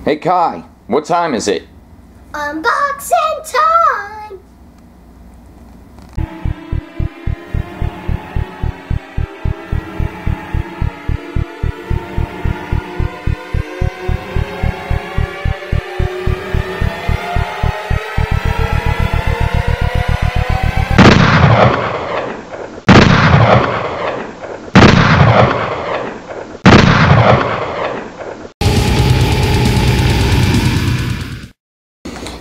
Hey Kai, what time is it? Unboxing time!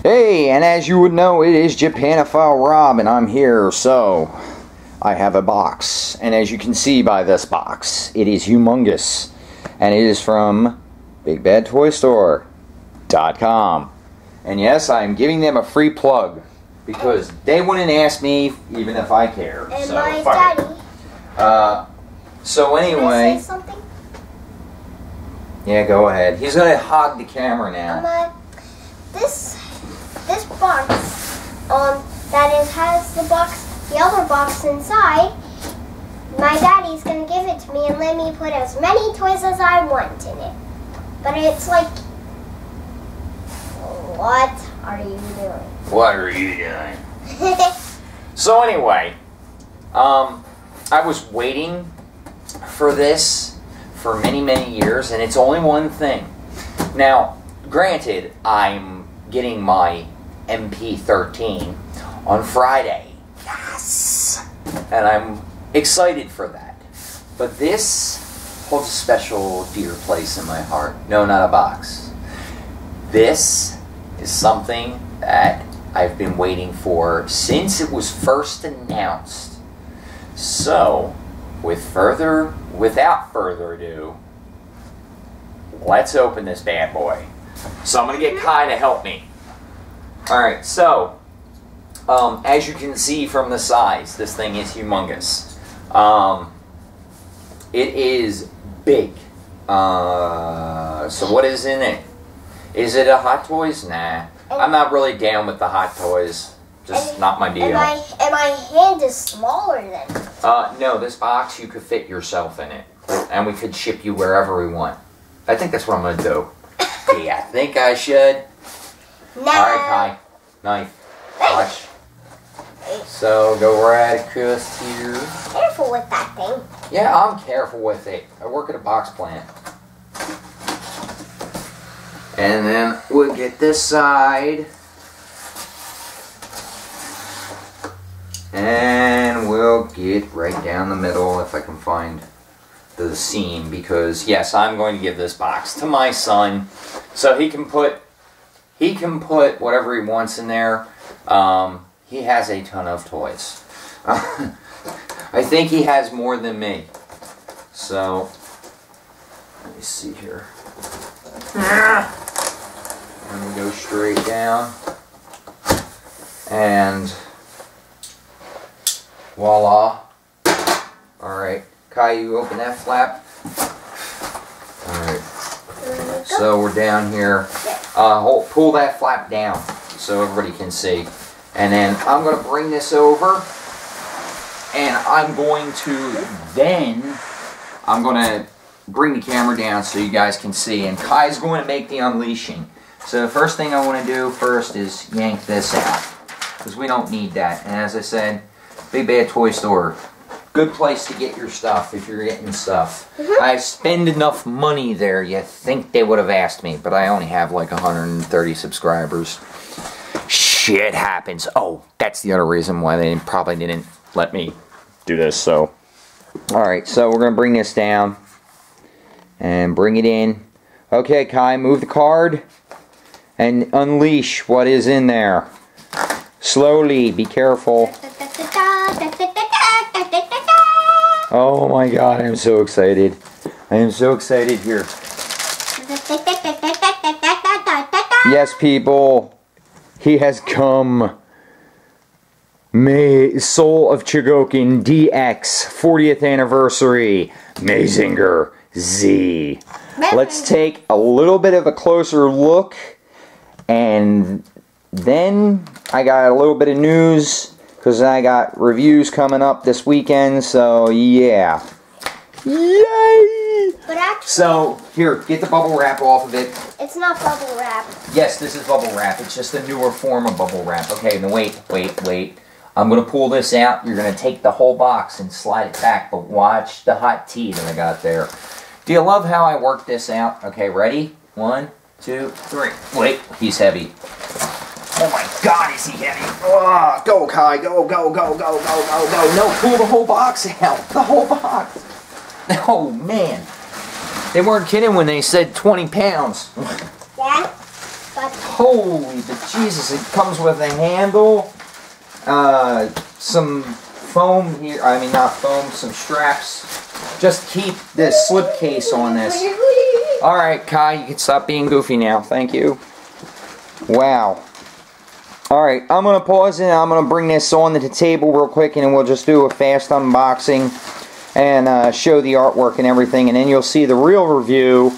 Hey, and as you would know, it is Japanophile Rob, and I'm here, so I have a box. And as you can see by this box, it is humongous. And it is from BigBadToyStore.com. And yes, I'm giving them a free plug, because they wouldn't ask me even if I cared. And so, my fuck daddy. it. So anyway... Can I say something? Yeah, go ahead. He's going to hog the camera now. This box, that has the other box inside, my daddy's gonna give it to me and let me put as many toys as I want in it. But it's like, what are you doing? What are you doing? So anyway, I was waiting for this for many, many years, and it's only one thing. Now, granted, I'm getting my MP13 on Friday. Yes! And I'm excited for that. But this holds a special dear place in my heart. No, not a box. This is something that I've been waiting for since it was first announced. So, without further ado, let's open this bad boy. So I'm going to get Kai to help me. Alright, so, as you can see from the size, this thing is humongous. It is big. So what is in it? Is it a Hot Toys? Nah. I'm not really down with the Hot Toys. Just not my deal. And my hand is smaller than it. No, this box, you could fit yourself in it. And we could ship you wherever we want. I think that's what I'm going to do. Yeah, I think I should. No. Alright, Kai. Knife. Watch. So, go right across here. Careful with that thing. Yeah, I'm careful with it. I work at a box plant. And then we'll get this side. And we'll get right down the middle if I can find the seam, because yes, I'm going to give this box to my son so he can put whatever he wants in there. He has a ton of toys. I think he has more than me. So let me see here. And we go straight down, and voila. Alright, Kai, you open that flap. Alright, so we're down here. Pull that flap down so everybody can see. And then I'm going to bring this over, and I'm going to bring the camera down so you guys can see. And Kai's going to make the unleashing. So the first thing I want to do first is yank this out, because we don't need that. And as I said, Big Bad Toy Store, good place to get your stuff if you're getting stuff. I spend enough money there, you think they would have asked me, but I only have like 130 subscribers. Shit happens. Oh, that's the other reason why they probably didn't let me do this. So, alright, so we're going to bring this down and bring it in. Okay, Kai, move the card and unleash what is in there. Slowly, be careful. Oh my god, I'm so excited. I am so excited here. Yes, people. He has come. Soul of Chogokin DX 40th anniversary. Mazinger Z. Let's take a little bit of a closer look. And then I got a little bit of news, because I got reviews coming up this weekend, so yeah. Yay! But actually, So, here, get the bubble wrap off of it. it's not bubble wrap. Yes, this is bubble wrap. It's just a newer form of bubble wrap. Okay, now wait. I'm going to pull this out. You're going to take the whole box and slide it back, but watch the hot tea that I got there. Do you love how I worked this out? Okay, ready? 1, 2, 3. Wait, he's heavy. Oh my God, is he heavy? Oh, go, Kai, go. No, pull the whole box out. The whole box. Oh, man. They weren't kidding when they said 20 pounds. Yeah? But Holy Jesus, it comes with a handle, some foam here, I mean not foam, some straps. Just keep this slip case on this. Alright, Kai, you can stop being goofy now. Thank you. Wow. Alright, I'm going to pause and I'm going to bring this onto the table real quick and we'll just do a fast unboxing and show the artwork and everything. And then you'll see the real review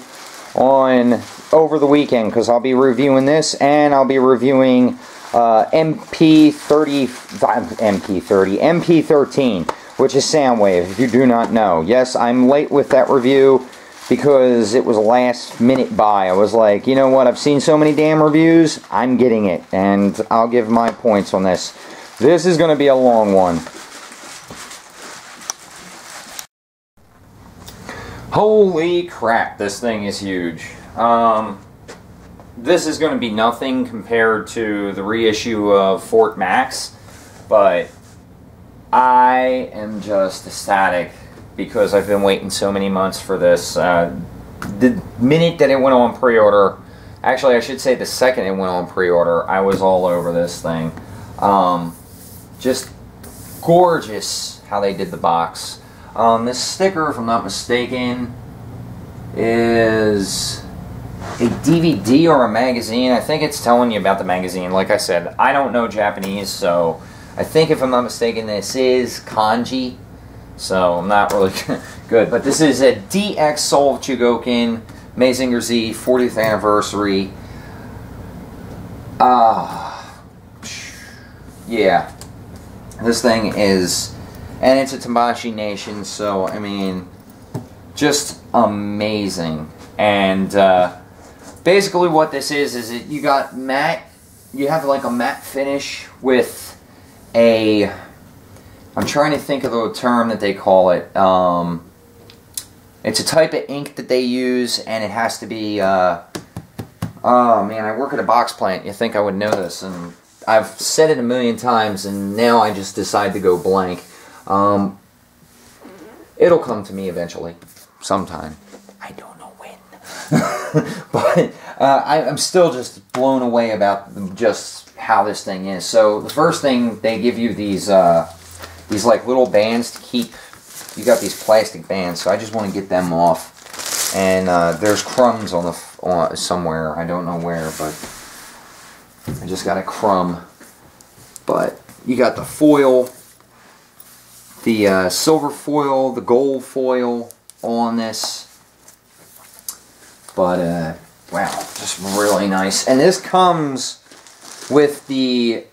on over the weekend because I'll be reviewing this and I'll be reviewing MP13, which is Soundwave, if you do not know. Yes, I'm late with that review because it was a last minute buy. I was like, you know what, I've seen so many damn reviews, I'm getting it, and I'll give my points on this. This is going to be a long one. Holy crap, this thing is huge. This is going to be nothing compared to the reissue of Fort Max, but I am just ecstatic because I've been waiting so many months for this. The minute that it went on pre-order, actually I should say the second it went on pre-order, I was all over this thing. Just gorgeous how they did the box. This sticker, if I'm not mistaken, is a DVD or a magazine. I think it's telling you about the magazine. Like I said, I don't know Japanese, so I think, if I'm not mistaken, this is kanji. So I'm not really good. But this is a DX Soul of Chogokin Mazinger Z 40th anniversary. Yeah. This thing is, and it's a Tamashii Nation, so I mean, just amazing. And basically what this is that you got matte, you have like a matte finish with a, I'm trying to think of the term that they call it. It's a type of ink that they use, and it has to be, oh man, I work at a box plant. You think I would know this, and I've said it a million times, and now I just decide to go blank. It'll come to me eventually, sometime. I don't know when. But I'm still just blown away about just how this thing is. So the first thing, they give you these like little bands to keep. You got these plastic bands, so I just want to get them off. And there's crumbs on the somewhere. I don't know where, but I just got a crumb. But you got the foil, the silver foil, the gold foil on this. But wow, just really nice. And this comes with the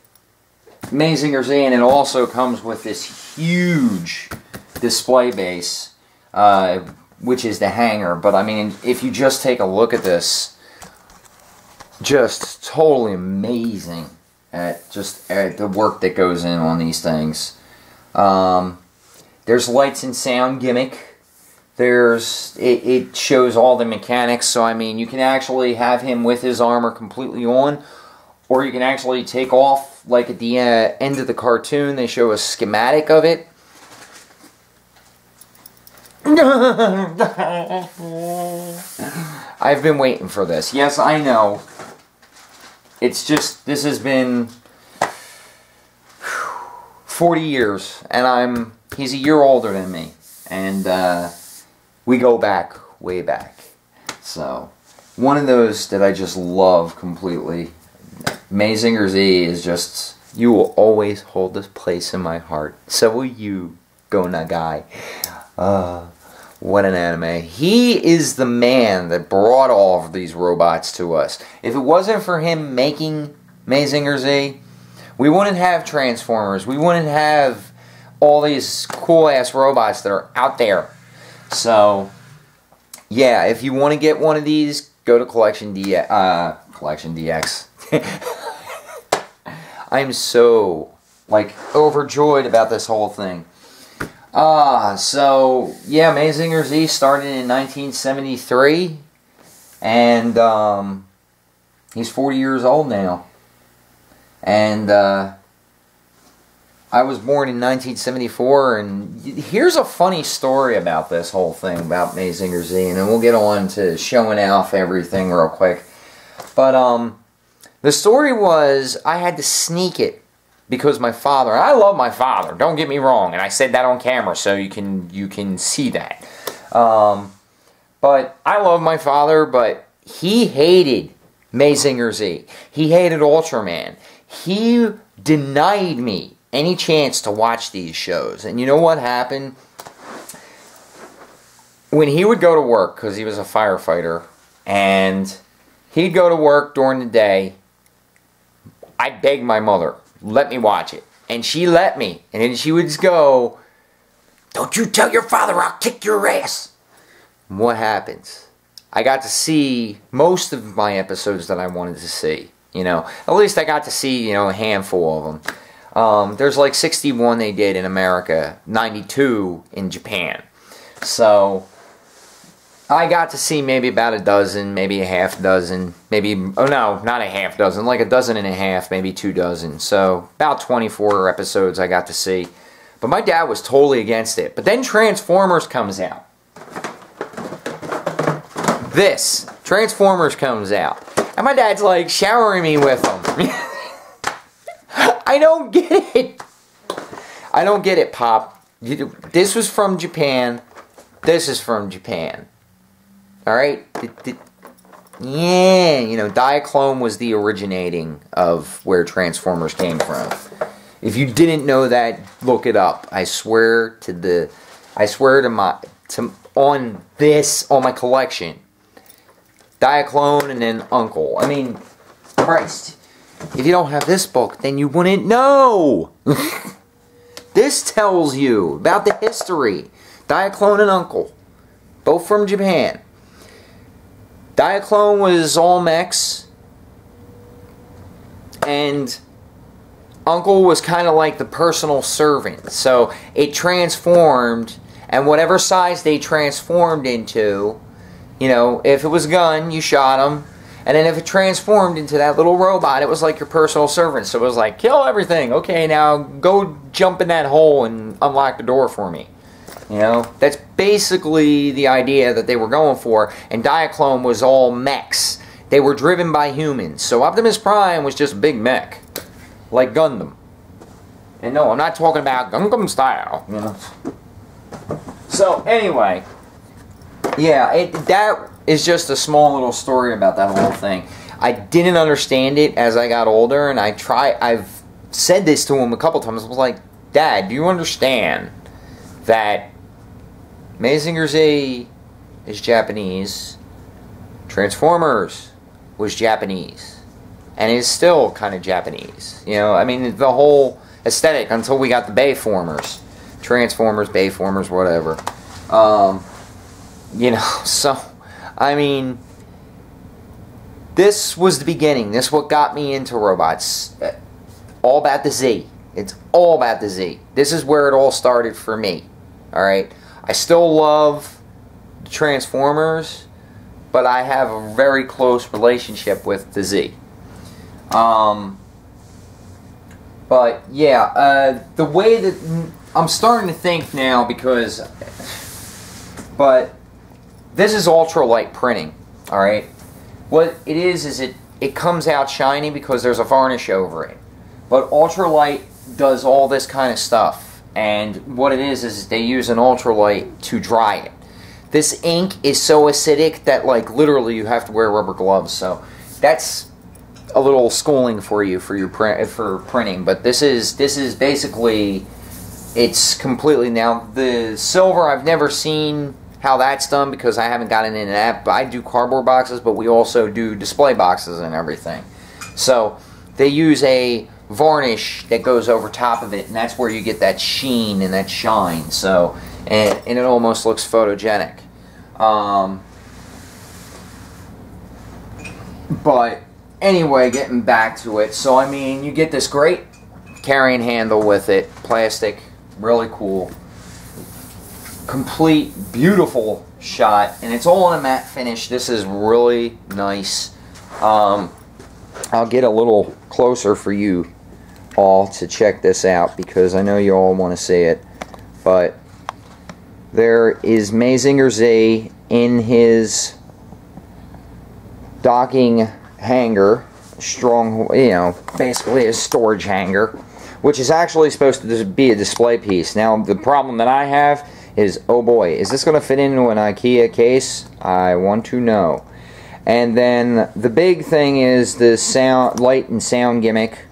Mazinger Z, and it also comes with this huge display base, which is the hanger. But I mean, if you just take a look at this, just totally amazing at the work that goes in on these things. There's lights and sound gimmick. It shows all the mechanics, so I mean, you can actually have him with his armor completely on, or you can actually take off, like at the end of the cartoon, they show a schematic of it. I've been waiting for this. Yes, I know. It's just, this has been 40 years, and he's a year older than me, and we go back, way back. So, one of those that I just love completely. Mazinger Z is just, you will always hold this place in my heart. So will you, Go Nagai. What an anime. He is the man that brought all of these robots to us. If it wasn't for him making Mazinger Z, we wouldn't have Transformers. We wouldn't have all these cool-ass robots that are out there. So, yeah, if you want to get one of these, go to Collection DX. I'm so, like, overjoyed about this whole thing. So, yeah, Mazinger Z started in 1973, and, he's 40 years old now. And, I was born in 1974, and here's a funny story about this whole thing, about Mazinger Z, and then we'll get on to showing off everything real quick. But, the story was, I had to sneak it, because my father, and I love my father, don't get me wrong, and I said that on camera, so you can see that. But, I love my father, but he hated Mazinger Z. He hated Ultraman. He denied me any chance to watch these shows. And you know what happened? When he would go to work, because he was a firefighter, and he'd go to work during the day, I begged my mother, let me watch it. And she let me. And then she would just go, don't you tell your father, I'll kick your ass. And what happens? I got to see most of my episodes that I wanted to see. You know, at least I got to see, you know, a handful of them. There's like 61 they did in America, 92 in Japan. So, I got to see maybe about a dozen, maybe a half dozen, maybe, oh no, not a half dozen, like a dozen and a half, maybe 2 dozen. So, about 24 episodes I got to see. But my dad was totally against it. But then Transformers comes out. Transformers comes out. And my dad's like showering me with them. I don't get it. I don't get it, Pop. This was from Japan. This is from Japan. Alright? Yeah, you know, Diaclone was the originating of where Transformers came from. If you didn't know that, look it up. I swear on my collection. Diaclone and then Uncle. I mean, Christ. If you don't have this book, then you wouldn't know. This tells you about the history. Diaclone and Uncle. Both from Japan. Diaclone was all mechs. And Uncle was kind of like the personal servant. So it transformed, and whatever size they transformed into, you know, if it was a gun, you shot him. And then if it transformed into that little robot, it was like your personal servant. So it was like, kill everything. Okay, now go jump in that hole and unlock the door for me. You know, that's basically the idea that they were going for. And Diaclone was all mechs. They were driven by humans. So Optimus Prime was just a big mech. Like Gundam. And no, I'm not talking about Gundam style, you know. So, anyway. Yeah, that is just a small little story about that whole thing. I didn't understand it as I got older, and I've said this to him a couple times. I was like, Dad, do you understand that Mazinger Z is Japanese, Transformers was Japanese, and is still kind of Japanese. You know, I mean, the whole aesthetic until we got the Bayformers. Transformers, Bayformers, whatever. You know, so, I mean, this was the beginning. This is what got me into robots. All about the Z. It's all about the Z. This is where it all started for me. Alright? I still love the Transformers, but I have a very close relationship with the Z. But, yeah, the way that I'm starting to think now, because, but this is ultralight printing, alright? What it is it comes out shiny because there's a varnish over it. But ultralight does all this kind of stuff. And what it is they use an ultralight to dry it. This ink is so acidic that, like, literally you have to wear rubber gloves. So that's a little schooling for you for your printing. But this is basically, it's completely, now the silver I've never seen how that's done because I haven't gotten into that. But I do cardboard boxes, but we also do display boxes and everything. So they use a varnish that goes over top of it, and that's where you get that sheen and that shine. So, and it almost looks photogenic. But anyway, getting back to it. So I mean, you get this great carrying handle with it, plastic, really cool, complete, beautiful shot, and it's all in a matte finish. This is really nice. I'll get a little closer for you all to check this out because I know you all want to see it. But there is Mazinger Z in his docking hanger, strong, you know, basically a storage hanger, which is actually supposed to be a display piece. Now the problem that I have is, oh boy, is this going to fit into an IKEA case? I want to know. And then the big thing is the sound, light and sound gimmick.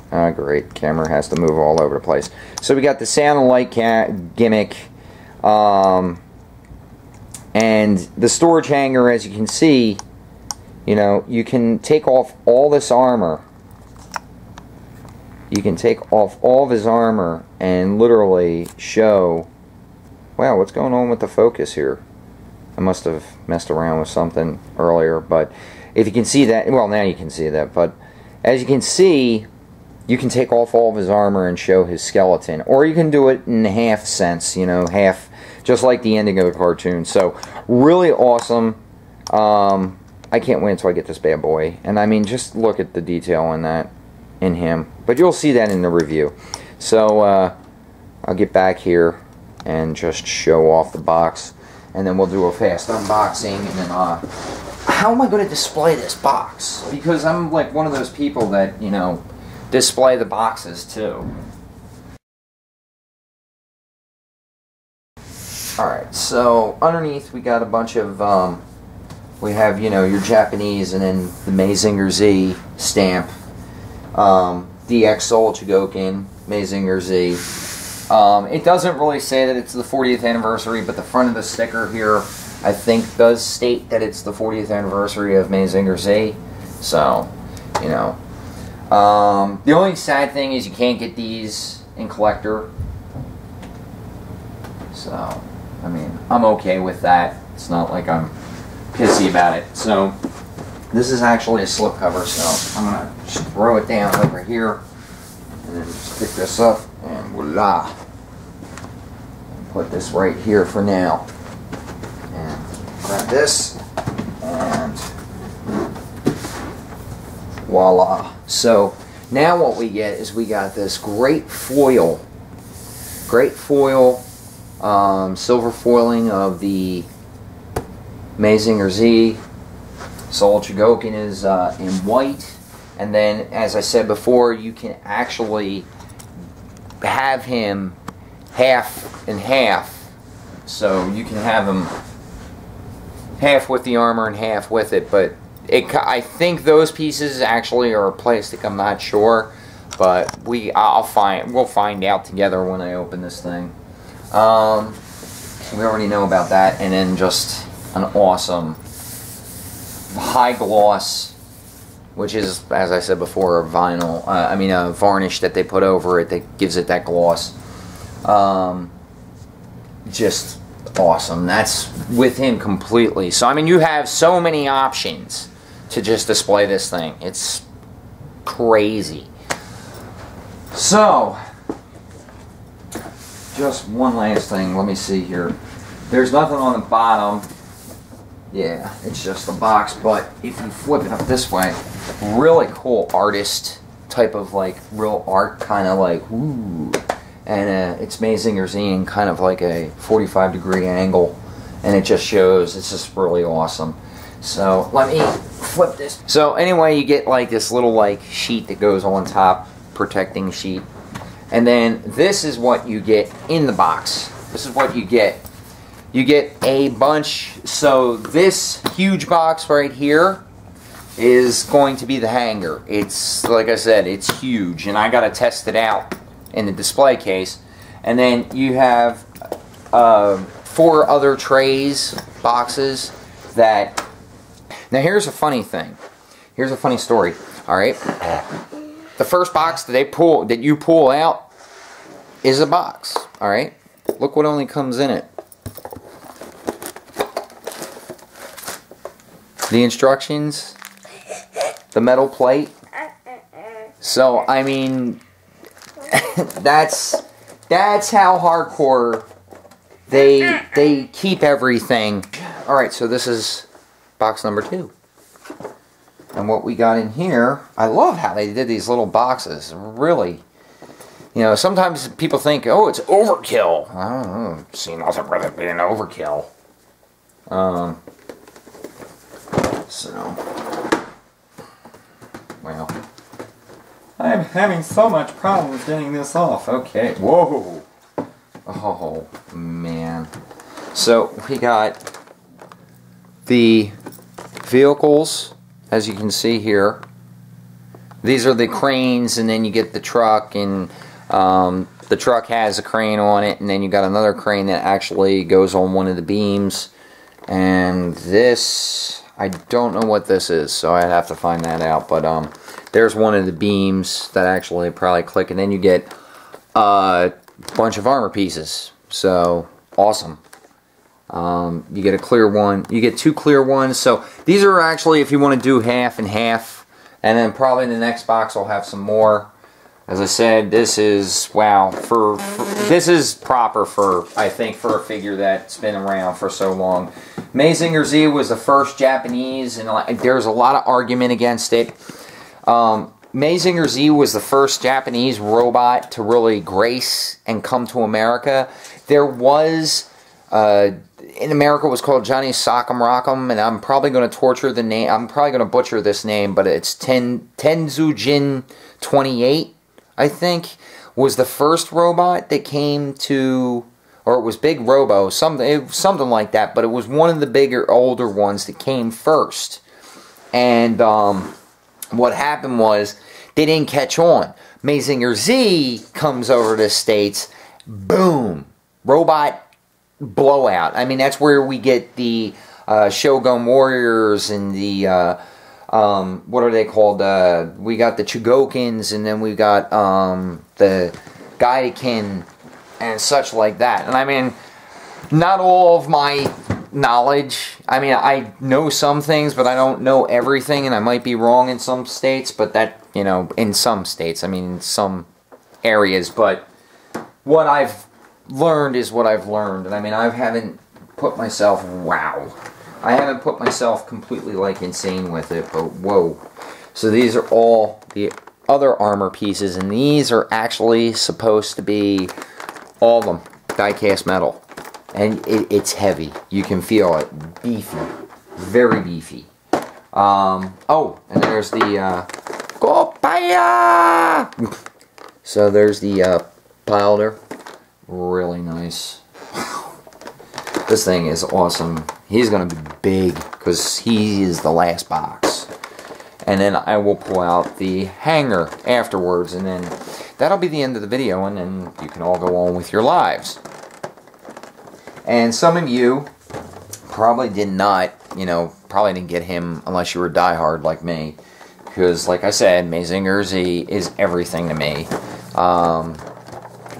Great, camera has to move all over the place. So we got the sound and light gimmick, and the storage hanger. As you can see, you know, you can take off all this armor. You can take off all of his armor and literally show. Wow, what's going on with the focus here? I must have messed around with something earlier, but if you can see that, well, now you can see that, but as you can see, you can take off all of his armor and show his skeleton, or you can do it in half sense, you know, half, just like the ending of the cartoon. So, really awesome. I can't wait until I get this bad boy, and I mean, just look at the detail in that, in him, but you'll see that in the review. So, I'll get back here and just show off the box, and then we'll do a fast unboxing, and then how am I going to display this box? Because I'm like one of those people that, you know, display the boxes too. Alright, so underneath we got a bunch of we have, you know, your Japanese, and then the Mazinger Z stamp, DX Soul Chogokin, Mazinger Z. It doesn't really say that it's the 40th anniversary, but the front of the sticker here, I think, does state that it's the 40th anniversary of Mazinger Z. So, you know. The only sad thing is you can't get these in collector. So, I mean, I'm okay with that. It's not like I'm pissy about it. So, this is actually a slipcover, so I'm going to just throw it down over here, and then just pick this up, and voila. Put this right here for now. And grab this, and voila. So, now what we get is we got this great foil, silver foiling of the Mazinger Z. Soul Chogokin is in white, and then, as I said before, you can actually have him half and half, so you can have him half with the armor and half with it, but I think those pieces actually are plastic. I'm not sure, but we'll find out together when I open this thing. We already know about that, and then just an awesome high gloss, which is, as I said before, a vinyl. A varnish that they put over it that gives it that gloss. Just awesome. That's with him completely. So I mean, you have so many options to just display this thing. It's crazy. So, just one last thing. Let me see here. There's nothing on the bottom. Yeah, it's just the box. But if you flip it up this way, really cool artist type of like real art, kind of like ooh. And it's Mazinger Z in kind of like a 45-degree angle, and it just shows. It's just really awesome. So let me flip this. So anyway, you get like this little like sheet that goes on top, protecting sheet, and then this is what you get in the box. This is what you get. You get a bunch. So this huge box right here is going to be the hanger. It's, like I said, it's huge, and I got to test it out in the display case. And then you have 4 other trays, boxes that... Now here's a funny thing. Here's a funny story. Alright? The first box that you pull out is a box. Alright? Look what only comes in it. The instructions the metal plate. So, I mean, that's how hardcore they keep everything. Alright, so this is box number 2. And what we got in here, I love how they did these little boxes. Really, you know, sometimes people think, oh, it's overkill. I don't know, see nothing with it being overkill. So, well, I'm having so much problems getting this off. Okay, whoa. Oh, man. So, we got the vehicles, as you can see here. These are the cranes, and then you get the truck, and the truck has a crane on it, and then you got another crane that actually goes on one of the beams. And this, I don't know what this is, so I'd have to find that out. But there's one of the beams that actually probably click, and then you get a bunch of armor pieces. So, awesome. You get a clear one. You get 2 clear ones. So, these are actually, if you want to do half and half, and then probably in the next box I'll have some more. As I said, this is, wow, this is proper for, I think, for a figure that's been around for so long. Mazinger Z was the first Japanese, and there's a lot of argument against it. Mazinger Z was the first Japanese robot to really grace and come to America. There was, in America, it was called Johnny Sock'em Rock'em, and I'm probably going to torture the name. I'm probably going to butcher this name, but it's Tenzujin 28, I think, was the first robot that came to, or it was Big Robo, something like that, but it was one of the bigger, older ones that came first. And what happened was, they didn't catch on. Mazinger Z comes over to the States, boom, robot blowout. I mean, that's where we get the Shogun Warriors and the, what are they called? We got the Chogokins, and then we got the Gaikin and such like that. And I mean, not all of my knowledge, I mean, I know some things, but I don't know everything, and I might be wrong in some states, but that, you know, in some states, I mean, in some areas, but what I've learned is what I've learned, and I mean, I haven't put myself, wow, I haven't put myself completely, like, insane with it, but whoa. So these are all the other armor pieces, and these are actually supposed to be, all of them, die-cast metal. And it's heavy. You can feel it. Beefy. Very beefy. Oh, and there's the, Gopaya! So there's the, Pilder. Really nice. This thing is awesome. He's going to be big, because he is the last box. And then I will pull out the hanger afterwards, and then that'll be the end of the video, and then you can all go on with your lives. And some of you probably did not, you know, probably didn't get him unless you were diehard like me. Because, like I said, Mazinger Z is everything to me.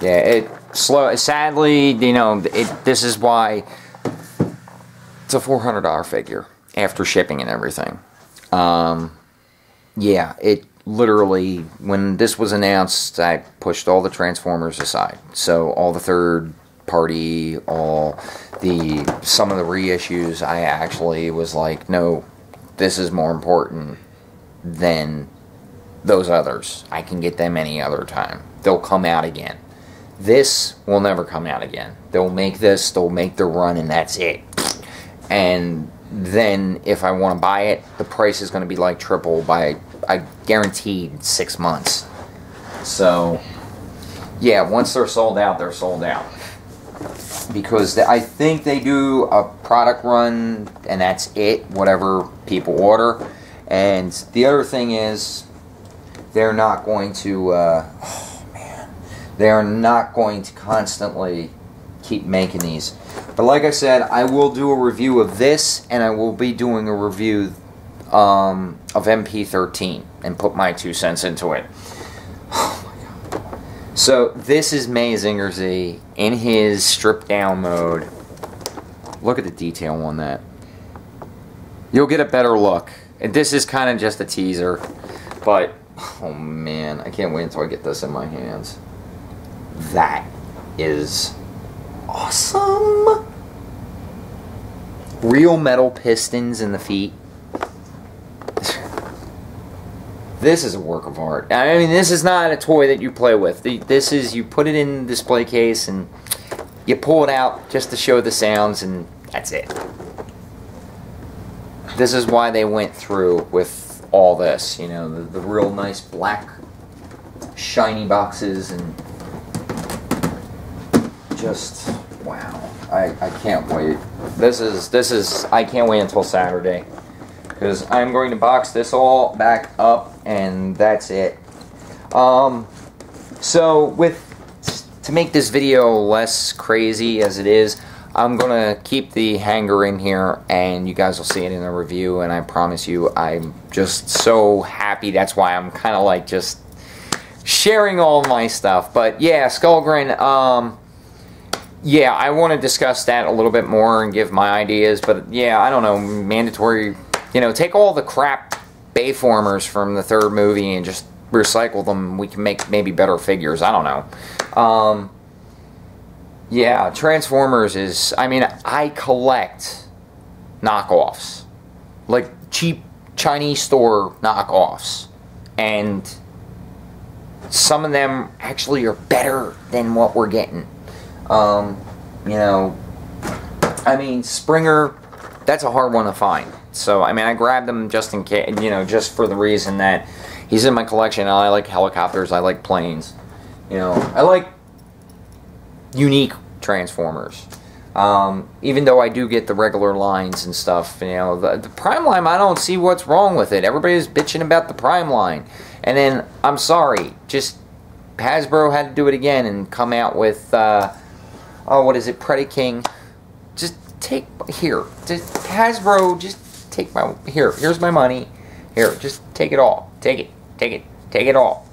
Yeah, sadly, you know, this is why it's a $400 figure after shipping and everything. Yeah, it literally, when this was announced, I pushed all the Transformers aside. So, all the third party, some of the reissues, I actually was like, no, this is more important than those others. I can get them any other time. They'll come out again. This will never come out again. They'll make this, they'll make the run, and that's it. And then, if I want to buy it, the price is going to be like triple by, I guaranteed, 6 months. So, yeah, once they're sold out, they're sold out. Because I think they do a product run, and that's it, whatever people order. And the other thing is, they're not going to, oh man, they're not going to constantly keep making these. But like I said, I will do a review of this, and I will be doing a review of MP13, and put my 2 cents into it. So, this is Mazinger Z in his stripped down mode. Look at the detail on that. You'll get a better look this is kind of just a teaser, but oh man, I can't wait until I get this in my hands. That is awesome. Real metal pistons in the feet. This is a work of art. I mean, this is not a toy that you play with. This is, you put it in the display case and you pull it out just to show the sounds, and that's it. This is why they went through with all this, you know, the real nice black shiny boxes, and just wow. I can't wait. This is I can't wait until Saturday, because I'm going to box this all back up, and that's it. So to make this video less crazy as it is, I'm gonna keep the hanger in here, and you guys will see it in the review, and I promise you I'm just so happy. That's why I'm kind of like just sharing all my stuff. But yeah, Skullgrin, yeah, I want to discuss that a little bit more and give my ideas, but yeah, I don't know, mandatory, you know, take all the crap Bayformers from the third movie and just recycle them. We can make maybe better figures, I don't know. Yeah, Transformers is, I mean, I collect knockoffs, like cheap Chinese store knockoffs, and some of them actually are better than what we're getting. You know, I mean, Springer, that's a hard one to find. So, I mean, I grabbed him just in case, you know, just for the reason that he's in my collection. I like helicopters, I like planes. You know, I like unique Transformers. Even though I do get the regular lines and stuff, you know, the Prime line, I don't see what's wrong with it. Everybody's bitching about the Prime line. And then, I'm sorry, just Hasbro had to do it again and come out with, oh, what is it, Predaking. Just take, here, just Hasbro, just take my, here's my money. Here, just take it all. Take it all.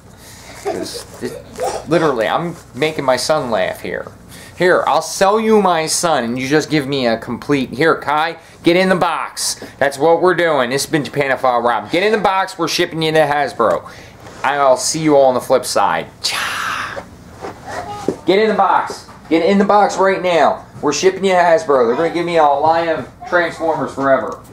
Literally, I'm making my son laugh here. Here, I'll sell you my son, and you just give me a complete... Here, Kai, get in the box. That's what we're doing. This has been Japanophile Rob. Get in the box. We're shipping you to Hasbro. I'll see you all on the flip side. Get in the box. Get in the box right now. We're shipping you to Hasbro. They're going to give me a line of Transformers forever.